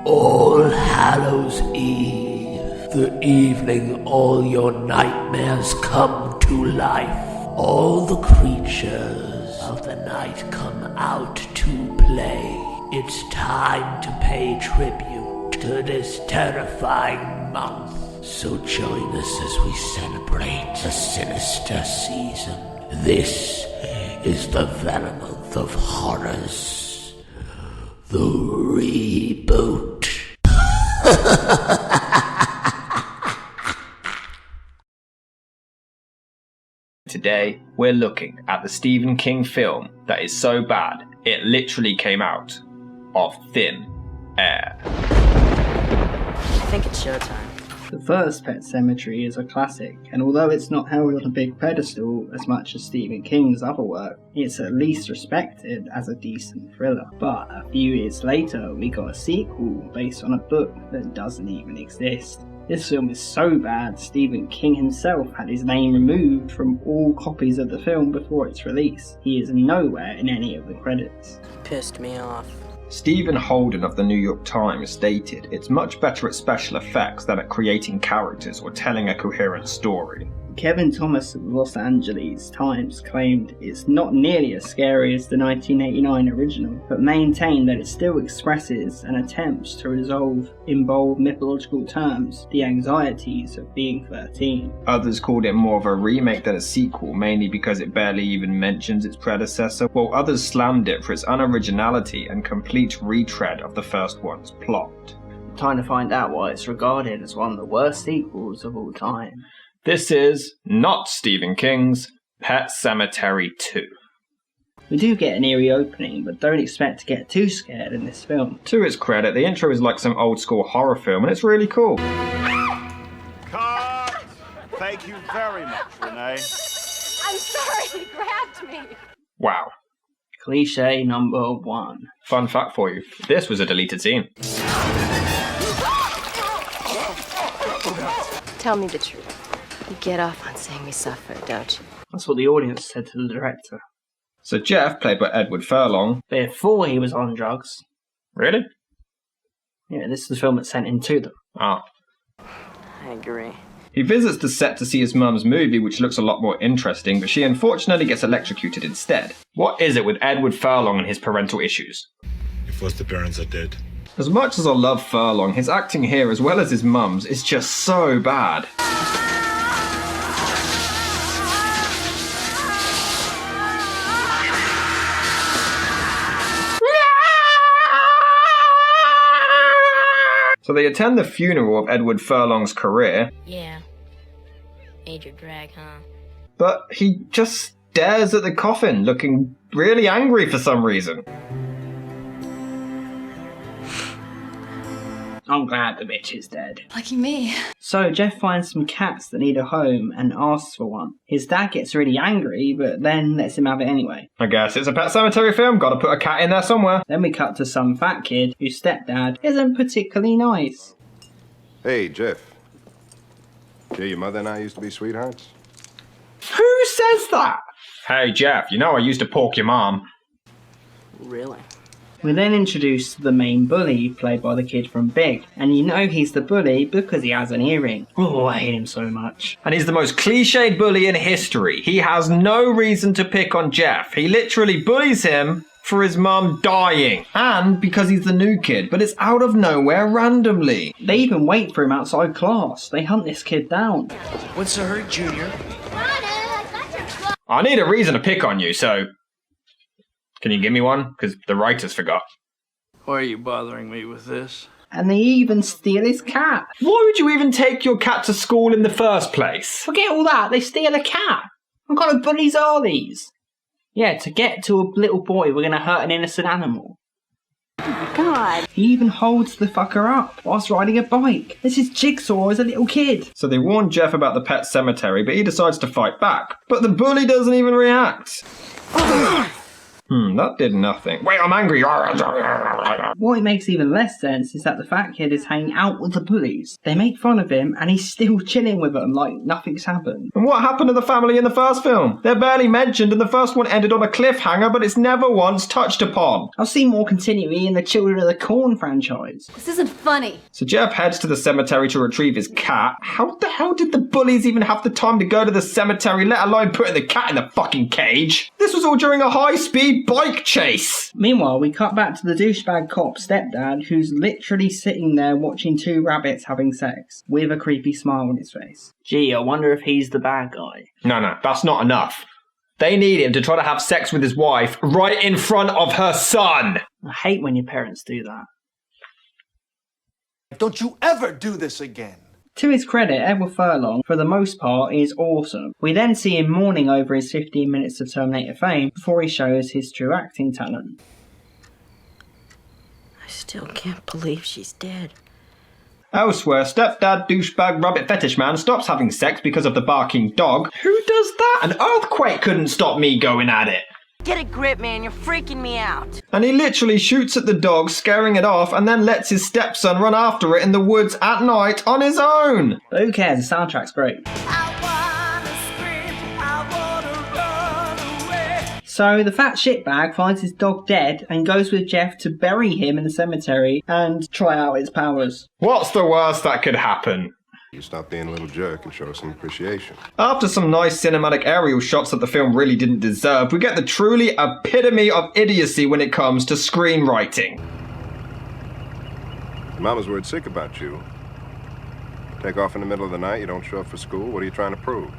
All Hallows Eve, the evening all your nightmares come to life. All the creatures of the night come out to play. It's time to pay tribute to this terrifying month. So join us as we celebrate a sinister season. This is the Venom month of horrors. The reboot. Today, we're looking at the Stephen King film that is so bad, it literally came out of thin air. I think it's showtime. The first Pet Sematary is a classic, and although it's not held on a big pedestal as much as Stephen King's other work, it's at least respected as a decent thriller. But a few years later, we got a sequel based on a book that doesn't even exist. This film is so bad, Stephen King himself had his name removed from all copies of the film before its release. He is nowhere in any of the credits. Pissed me off. Stephen Holden of the New York Times stated, "It's much better at special effects than at creating characters or telling a coherent story." Kevin Thomas of the Los Angeles Times claimed it's not nearly as scary as the 1989 original, but maintained that it still expresses and attempts to resolve, in bold mythological terms, the anxieties of being 13. Others called it more of a remake than a sequel, mainly because it barely even mentions its predecessor, while others slammed it for its unoriginality and complete retread of the first one's plot. Trying to find out why it's regarded as one of the worst sequels of all time. This is not Stephen King's Pet Sematary 2. We do get an eerie opening, but don't expect to get too scared in this film. To its credit, the intro is like some old school horror film and it's really cool. Cut! Thank you very much, Renee. I'm sorry, he grabbed me. Wow. Cliche number 1. Fun fact for you, this was a deleted scene. Tell me the truth. You get off on saying we suffer, don't you? That's what the audience said to the director. So Jeff, played by Edward Furlong. Before he was on drugs. Really? Yeah, this is the film that sent him to them. Oh. I agree. He visits the set to see his mum's movie, which looks a lot more interesting, but she unfortunately gets electrocuted instead. What is it with Edward Furlong and his parental issues? If both the parents are dead. As much as I love Furlong, his acting here, as well as his mum's, is just so bad. So they attend the funeral of Edward Furlong's career. Yeah. Major drag, huh? But he just stares at the coffin, looking really angry for some reason. I'm glad the bitch is dead. Lucky me. So Jeff finds some cats that need a home and asks for one. His dad gets really angry, but then lets him have it anyway. I guess it's a Pet Sematary film, gotta put a cat in there somewhere. Then we cut to some fat kid whose stepdad isn't particularly nice. Hey, Jeff. Yeah, your mother and I used to be sweethearts? Who says that? Hey Jeff, you know I used to pork your mom. Really? We're then introduced to the main bully, played by the kid from Big, and you know he's the bully because he has an earring. Oh, I hate him so much. And he's the most cliched bully in history. He has no reason to pick on Jeff. He literally bullies him for his mum dying. And because he's the new kid, but it's out of nowhere randomly. They even wait for him outside class. They hunt this kid down. What's the hurry, Junior? I need a reason to pick on you, so... Can you give me one? Because the writers forgot. Why are you bothering me with this? And they even steal his cat. Why would you even take your cat to school in the first place? Forget all that, they steal a cat. What kind of bullies are these? Yeah, to get to a little boy, we're going to hurt an innocent animal. Oh my god. He even holds the fucker up whilst riding a bike. This is Jigsaw as a little kid. So they warn Jeff about the Pet Sematary, but he decides to fight back. But the bully doesn't even react. That did nothing. Wait, I'm angry. What makes even less sense is that the fat kid is hanging out with the bullies. They make fun of him and he's still chilling with them like nothing's happened. And what happened to the family in the first film? They're barely mentioned and the first one ended on a cliffhanger, but it's never once touched upon. I'll see more continuity in the Children of the Corn franchise. This isn't funny. So Jeff heads to the cemetery to retrieve his cat. How the hell did the bullies even have the time to go to the cemetery, let alone putting the cat in the fucking cage? This was all during a high-speed bike chase. Meanwhile, we cut back to the douchebag cop stepdad who's literally sitting there watching two rabbits having sex with a creepy smile on his face. Gee, I wonder if he's the bad guy. No, that's not enough. They need him to try to have sex with his wife right in front of her son. I hate when your parents do that. Don't you ever do this again. To his credit, Edward Furlong, for the most part, is awesome. We then see him mourning over his 15 minutes of Terminator fame before he shows his true acting talent. I still can't believe she's dead. Elsewhere, stepdad douchebag rabbit fetish man stops having sex because of the barking dog. Who does that? An earthquake couldn't stop me going at it. Get a grip, man. You're freaking me out. And he literally shoots at the dog, scaring it off, and then lets his stepson run after it in the woods at night on his own. But who cares? The soundtrack's great. So the fat shitbag finds his dog dead and goes with Jeff to bury him in the cemetery and try out its powers. What's the worst that could happen? You stop being a little jerk and show us some appreciation. After some nice cinematic aerial shots that the film really didn't deserve, we get the truly epitome of idiocy when it comes to screenwriting. Mama's word sick about you. Take off in the middle of the night, you don't show up for school. What are you trying to prove?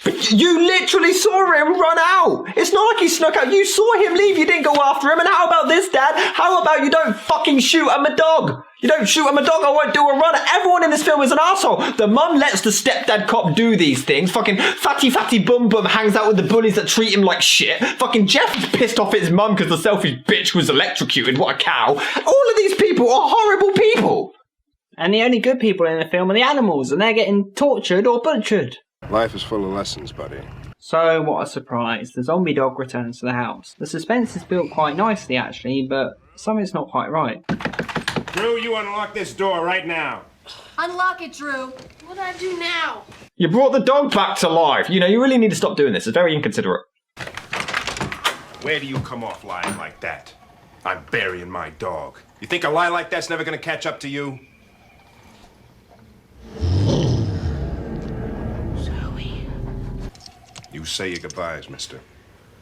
But you literally saw him run out! It's not like he snuck out. You saw him leave, you didn't go after him. And how about this, Dad? How about you don't fucking shoot at my dog? You don't shoot at my dog, I won't do a run. Everyone in this film is an arsehole. The mum lets the stepdad cop do these things. Fucking fatty bum bum hangs out with the bullies that treat him like shit. Fucking Jeff is pissed off at his mum because the selfish bitch was electrocuted. What a cow. All of these people are horrible people. And the only good people in the film are the animals, and they're getting tortured or butchered. Life is full of lessons, buddy. So, what a surprise. The zombie dog returns to the house. The suspense is built quite nicely, actually, but something's not quite right. Drew, you unlock this door right now. Unlock it, Drew. What do I do now? You brought the dog back to life. You know, you really need to stop doing this. It's very inconsiderate. Where do you come off lying like that? I'm burying my dog. You think a lie like that's never gonna catch up to you? You say your goodbyes, mister.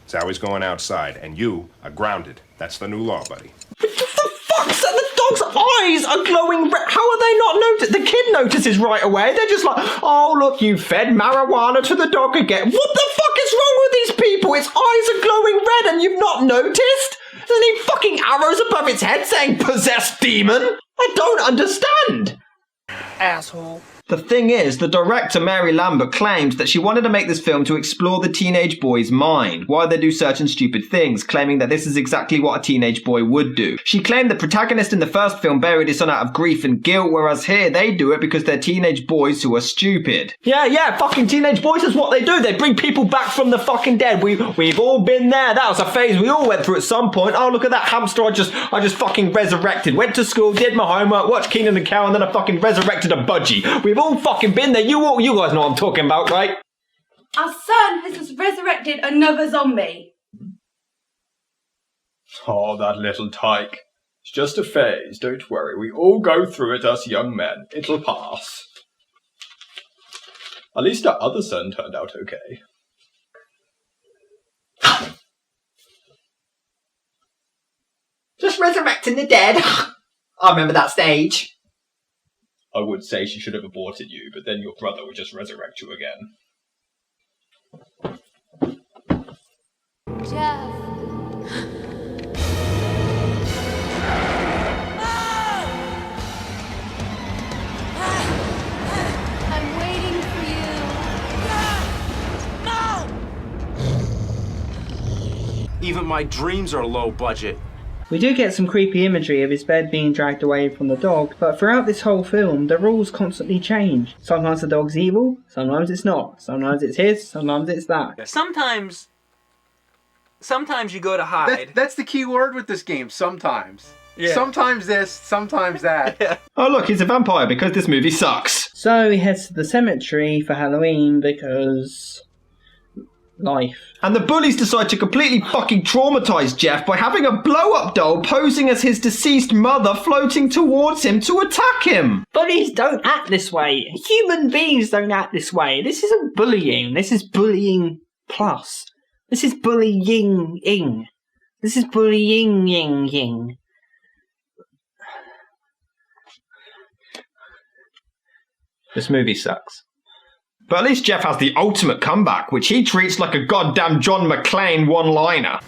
Sally's going outside, and you are grounded. That's the new law, buddy. What the fuck's that? The dog's eyes are glowing red. How are they not noticed? The kid notices right away. They're just like, oh, look, you fed marijuana to the dog again. What the fuck is wrong with these people? Its eyes are glowing red and you've not noticed? There's any fucking arrows above its head saying possessed demon? I don't understand. Asshole. The thing is, the director Mary Lambert claimed that she wanted to make this film to explore the teenage boy's mind, why they do certain stupid things, claiming that this is exactly what a teenage boy would do. She claimed the protagonist in the first film buried his son out of grief and guilt, whereas here they do it because they're teenage boys who are stupid. Yeah, fucking teenage boys is what they do. They bring people back from the fucking dead. We've all been there. That was a phase we all went through at some point. Oh, look at that hamster I just fucking resurrected. Went to school, did my homework, watched Keenan and Kel, and then I fucking resurrected a budgie. We've all fucking been there. You guys know what I'm talking about, right? Our son has just resurrected another zombie. Oh, that little tyke. It's just a phase, don't worry. We all go through it, us young men. It'll pass. At least our other son turned out okay. Just resurrecting the dead. I remember that stage. I would say she should have aborted you, but then your brother would just resurrect you again. Jeff. I'm waiting for you. No! Even my dreams are low budget. We do get some creepy imagery of his bed being dragged away from the dog, but throughout this whole film, the rules constantly change. Sometimes the dog's evil, sometimes it's not. Sometimes it's his, sometimes it's that. Sometimes Sometimes you go to hide. That's the key word with this game, sometimes. Yeah. Sometimes this, sometimes that. Oh look, he's a vampire because this movie sucks. So he heads to the cemetery for Halloween because... life. And the bullies decide to completely fucking traumatize Jeff by having a blow-up doll posing as his deceased mother floating towards him to attack him. Bullies don't act this way. Human beings don't act this way. This isn't bullying. This is bullying plus. This is bullying-ing. This is bullying-ing-ing. This movie sucks. But at least Jeff has the ultimate comeback, which he treats like a goddamn John McClane one-liner.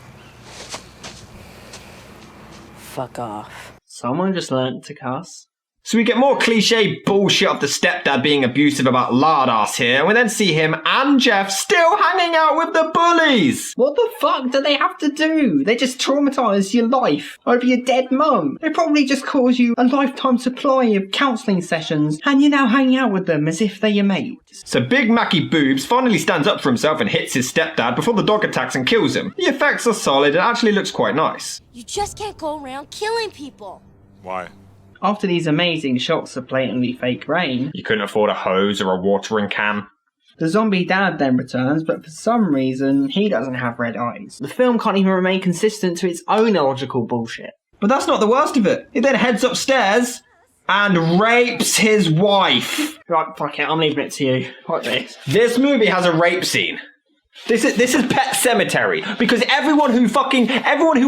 Fuck off. Someone just learnt to cuss. So we get more cliche bullshit of the stepdad being abusive about lard ass here, and we then see him and Jeff still hanging out with the bullies! What the fuck do they have to do? They just traumatise your life over your dead mum. They probably just cause you a lifetime supply of counselling sessions, and you're now hanging out with them as if they're your mates. So Big Mackie Boobs finally stands up for himself and hits his stepdad before the dog attacks and kills him. The effects are solid and actually looks quite nice. You just can't go around killing people. Why? After these amazing shots of blatantly fake rain, You couldn't afford a hose or a watering can. the zombie dad then returns, but for some reason, he doesn't have red eyes. The film can't even remain consistent to its own illogical bullshit. But that's not the worst of it. He then heads upstairs and rapes his wife. Right, fuck it, I'm leaving it to you. Like this. This movie has a rape scene. This is Pet Sematary, because everyone who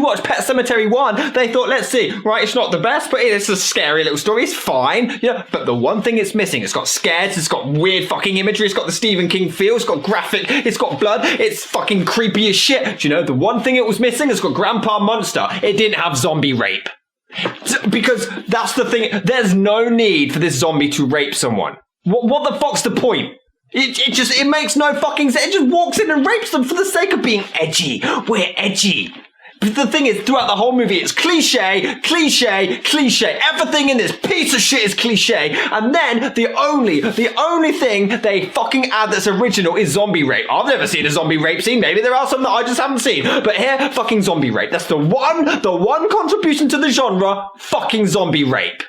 watched Pet Sematary 1, they thought, let's see, right, it's not the best, but it's a scary little story, it's fine, you know, but the one thing it's missing, it's got scares, it's got weird fucking imagery, it's got the Stephen King feel, it's got graphic, it's got blood, it's fucking creepy as shit. Do you know, the one thing it was missing, it's got Grandpa Monster, it didn't have zombie rape. Because that's the thing, there's no need for this zombie to rape someone. What the fuck's the point? It makes no fucking sense. It just walks in and rapes them for the sake of being edgy. We're edgy. But the thing is, throughout the whole movie, it's cliche, cliche, cliche. Everything in this piece of shit is cliche. And then the only thing they fucking add that's original is zombie rape. I've never seen a zombie rape scene. Maybe there are some that I just haven't seen. But here, fucking zombie rape. That's the one contribution to the genre. Fucking zombie rape.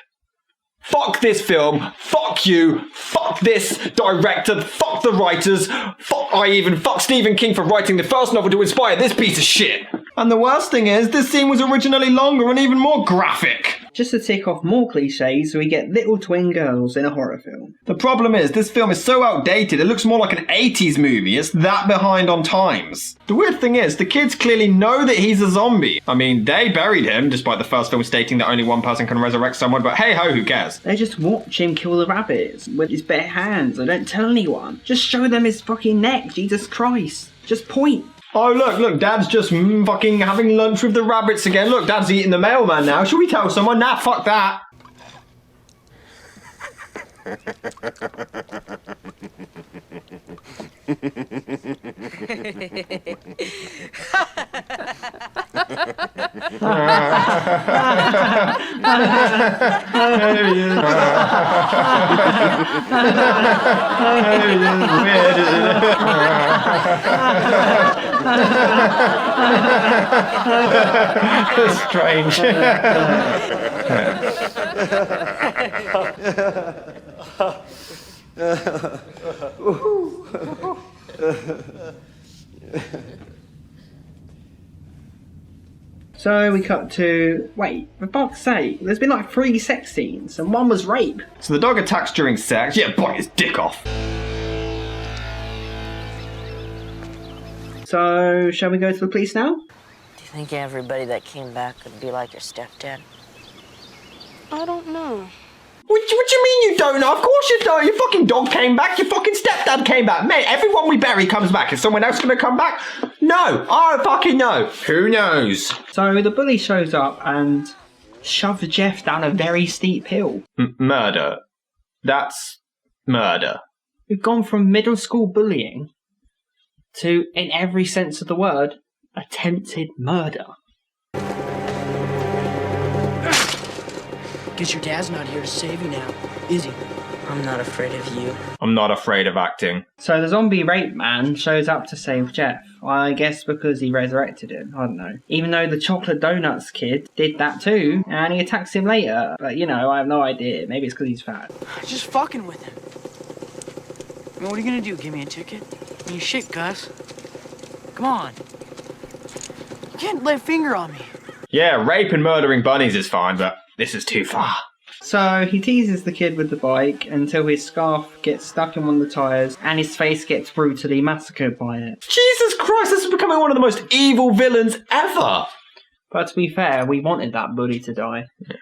Fuck this film, fuck you, fuck this director, fuck the writers, fuck Stephen King for writing the first novel to inspire this piece of shit. And the worst thing is, this scene was originally longer and even more graphic. Just to tick off more cliches, we get little twin girls in a horror film. The problem is, this film is so outdated, it looks more like an 80s movie. It's that behind on times. The weird thing is, the kids clearly know that he's a zombie. I mean, they buried him, despite the first film stating that only one person can resurrect someone, but hey ho, who cares? They just watch him kill the rabbits with his bare hands. They don't tell anyone. Just show them his fucking neck, Jesus Christ. Just point. Oh, look, Dad's just fucking having lunch with the rabbits again. Look, Dad's eating the mailman now. Should we tell someone? Nah, fuck that. Strange. So we cut to, wait, for fuck's sake, there's been like 3 sex scenes and 1 was rape. So the dog attacks during sex, yeah, bite his dick off. So, shall we go to the police now? Do you think everybody that came back would be like your stepdad? I don't know. What do you mean you don't know? Of course you don't. Your fucking dog came back. Your fucking stepdad came back. Mate, everyone we bury comes back. Is someone else going to come back? No. I don't fucking know. Who knows? So the bully shows up and shoves Jeff down a very steep hill. Murder. That's murder. We've gone from middle school bullying to, in every sense of the word, attempted murder. Guess your dad's not here to save you now, is he? I'm not afraid of you. I'm not afraid of acting. So the zombie rape man shows up to save Jeff. I guess because he resurrected him, I don't know. Even though the chocolate donuts kid did that too, and he attacks him later. But you know, I have no idea. Maybe it's because he's fat. Just fucking with him. I mean, what are you gonna do? Give me a ticket? I mean, shit, Gus. Come on. You can't lay a finger on me. Yeah, rape and murdering bunnies is fine, but this is too far. So he teases the kid with the bike until his scarf gets stuck in one of the tyres and his face gets brutally massacred by it. Jesus Christ, this is becoming one of the most evil villains ever! But to be fair, we wanted that bully to die. Yeah.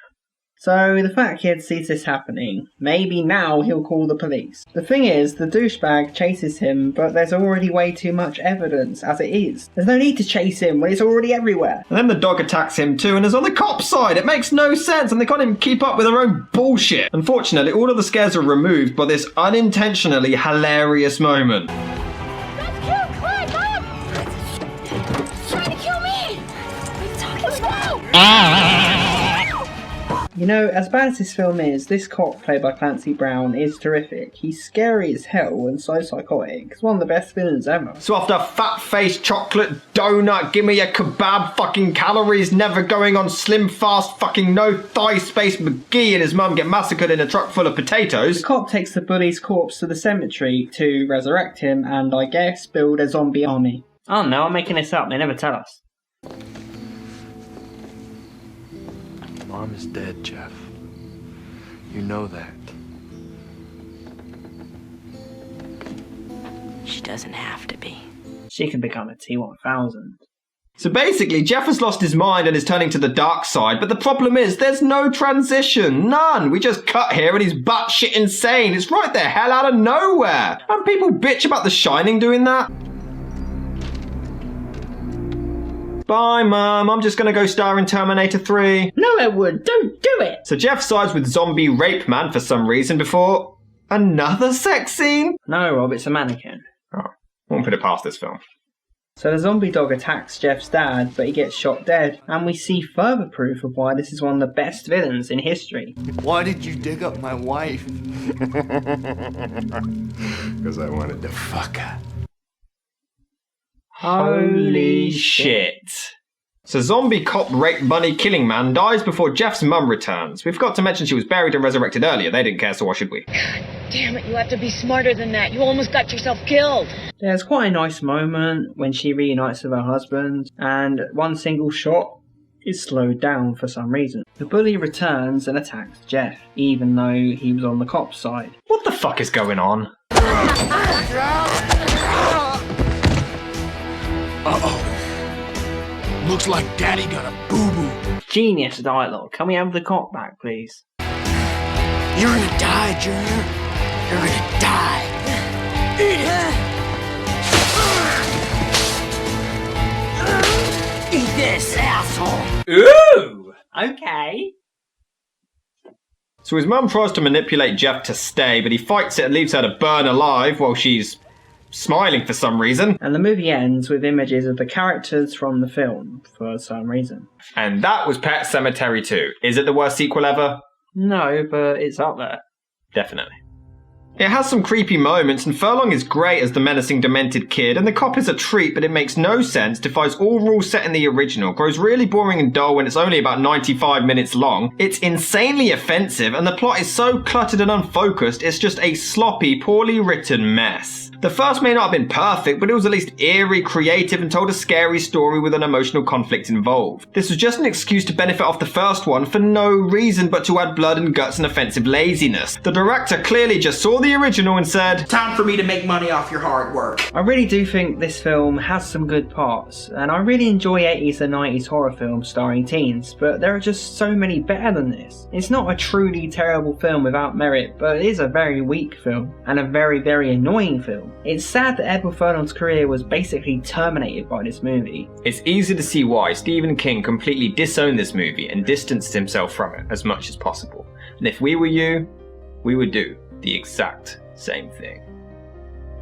So the fat kid sees this happening. Maybe now he'll call the police. The thing is, the douchebag chases him, but there's already way too much evidence as it is. There's no need to chase him when it's already everywhere. And then the dog attacks him too and is on the cop's side. It makes no sense and they can't even keep up with their own bullshit. Unfortunately, all of the scares are removed by this unintentionally hilarious moment. Let's kill Clyde, Mom! He's trying to kill me! What are you talking about? You know, as bad as this film is, this cop played by Clancy Brown is terrific. He's scary as hell and so psychotic. He's one of the best villains ever. So after fat-faced chocolate donut, give me a kebab, fucking calories, never going on slim fast, fucking no thigh space McGee and his mum get massacred in a truck full of potatoes. The cop takes the bully's corpse to the cemetery to resurrect him and, I guess, build a zombie army. Oh no, I'm making this up. They never tell us. Mom is dead, Jeff. You know that. She doesn't have to be. She can become a T-1000. So basically, Jeff has lost his mind and is turning to the dark side, but the problem is, there's no transition, none. We just cut here and he's batshit insane. It's right the hell out of nowhere. And people bitch about The Shining doing that. Bye, Mum. I'm just gonna go star in Terminator 3. No, Edward, don't do it! So Jeff sides with zombie rape man for some reason before another sex scene? No, Rob, it's a mannequin. Oh, I won't put it past this film. So the zombie dog attacks Jeff's dad, but he gets shot dead. And we see further proof of why this is one of the best villains in history. Why did you dig up my wife? Because I wanted to fuck her. Holy shit. So zombie cop rape bunny killing man dies before Jeff's mum returns. We forgot to mention she was buried and resurrected earlier. They didn't care, so why should we? Damn it, you have to be smarter than that. You almost got yourself killed. There's quite a nice moment when she reunites with her husband, and one single shot is slowed down for some reason. The bully returns and attacks Jeff, even though he was on the cop's side. What the fuck is going on? Uh-oh. Looks like Daddy got a boo-boo. Genius dialogue. Can we have the cop back, please? You're gonna die, Junior. You're gonna die. Eat it. Eat this, asshole. Ooh! Okay. So his mum tries to manipulate Jeff to stay, but he fights it and leaves her to burn alive while she's smiling for some reason. And the movie ends with images of the characters from the film for some reason. And that was Pet Sematary 2. Is it the worst sequel ever? No, but it's up there. Definitely. It has some creepy moments, and Furlong is great as the menacing, demented kid, and the cop is a treat, but it makes no sense, defies all rules set in the original, grows really boring and dull when it's only about 95 minutes long, it's insanely offensive, and the plot is so cluttered and unfocused, it's just a sloppy, poorly written mess. The first may not have been perfect, but it was at least eerie, creative, and told a scary story with an emotional conflict involved. This was just an excuse to benefit off the first one for no reason but to add blood and guts and offensive laziness. The director clearly just saw the original and said, "Time for me to make money off your hard work." I really do think this film has some good parts, and I really enjoy 80s and 90s horror films starring teens, but there are just so many better than this. It's not a truly terrible film without merit, but it is a very weak film, and a very, very annoying film. It's sad that Edward Furlong's career was basically terminated by this movie. It's easy to see why Stephen King completely disowned this movie and distanced himself from it as much as possible. And if we were you, we would do the exact same thing.